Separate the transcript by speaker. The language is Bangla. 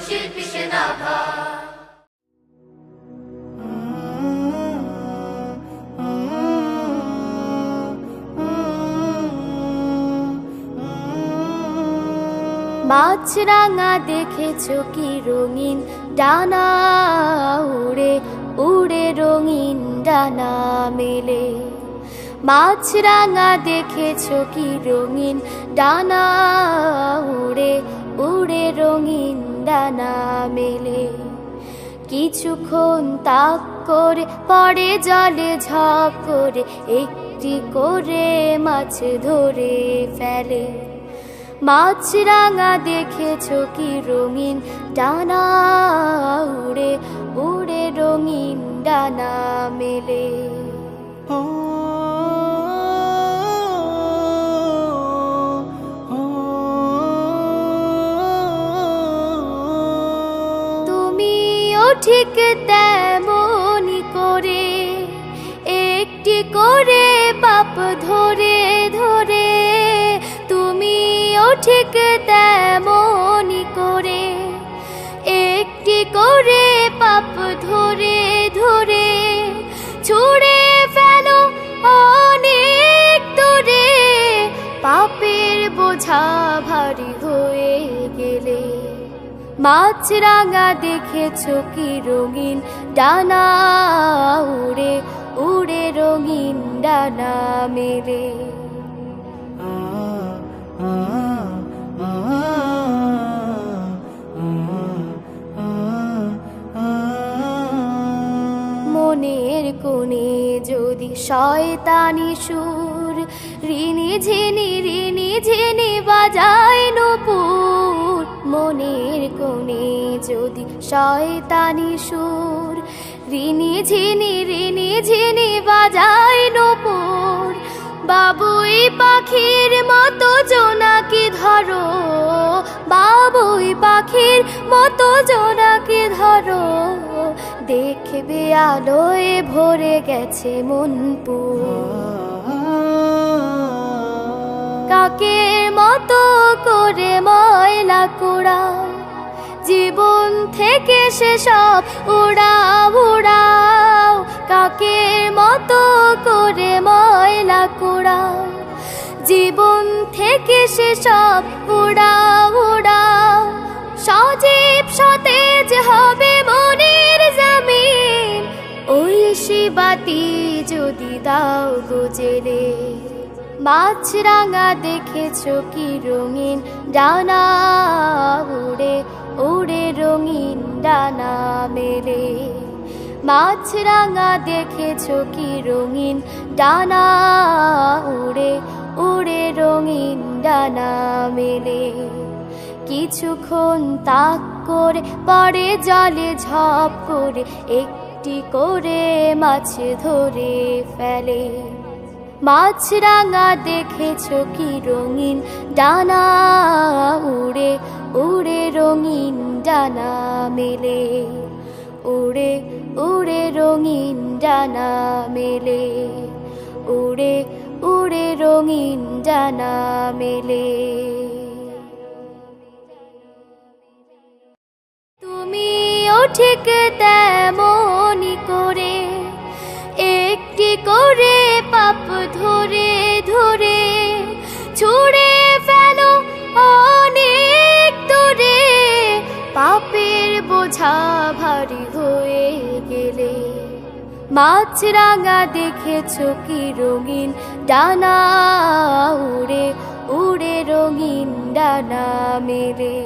Speaker 1: শিল্পী সেনা ভাই।
Speaker 2: মাছরাঙা দেখেছো কি রঙিন ডানা, উড়ে উড়ে রঙিন ডানা মেলে। মাছরাঙা দেখেছো কি রঙিন ডানা, উড়ে উড়ে রঙিন ডানা মেলে। কিছুক্ষণ তাক করে পড়ে জলে ঝাঁপ করে, একটি করে মাছ ধরে ফেলে। মাছরাঙা দেখেছো কি রঙিন ডানা, উড়ে উড়ে রঙিন ডানা মেলে। তুমিও ঠিক তেমনি করে একটি করে পাপ ধরে ধরে, তুমিও ঠিক তেমনি করে একটি করে পাপ ধরে ধরে, ছুঁড়ে ফেলো অনেক দূরে, পাপের বোঝা ভারী হয়ে গেলে। মাছরাঙা দেখেছো কি রঙিন ডানা, উড়ে উড়ে রঙিন ডানা মেলে। মনের কোণে যদি শয়তানি সুর, রিনি ঝিনি বাজায় নূপুর। মনের কোণে যদি শয়তানি সুর, রিনি ঝিনি বাজায় নূপুর। বাবুই পাখির মতো জোনাকি ধরো, বাবুই পাখির মতো জোনাকি ধরো, দেখবে আলোয় ভরে গেছে মনপুর। কাকের মতো করে ময়লা কুড়াও, জীবন থেকে সেসব উড়াও উড়াও। কাকের মতো করে ময়লা কুড়াও, জীবন থেকে সেসব উড়াও উড়াও। সজীব সতেজ হবে মনের জমিন, ঐশী বাতি যদি দাও গো জেলে। মাছরাঙা দেখেছো কি রঙিন ডানা, উড়ে উড়ে রঙিন ডানা মেলে। মাছরাঙা দেখেছো কি রঙিন ডানা, উড়ে উড়ে রঙিন ডানা মেলে। কিছুক্ষণ তাক করে পড়ে জলে ঝাঁপ করে, একটি করে মাছ ধরে ফেলে। মাছরাঙা দেখেছো কি রঙিন ডানা, উড়ে উড়ে রঙিন ডানা মেলে। উড়ে উড়ে রঙিন ডানা মেলে, উড়ে উড়ে রঙিন ডানা মেলে। তুমিও ঠিক তেমনি করে একটি করে পাপ ধরে ধরে, ছুঁড়ে ফেলো অনেক দূরে, পাপের বোঝা ভারী হয়ে গেলে। মাছরাঙা দেখেছো কি রঙিন ডানা, উড়ে উড়ে রঙিন ডানা মেলে।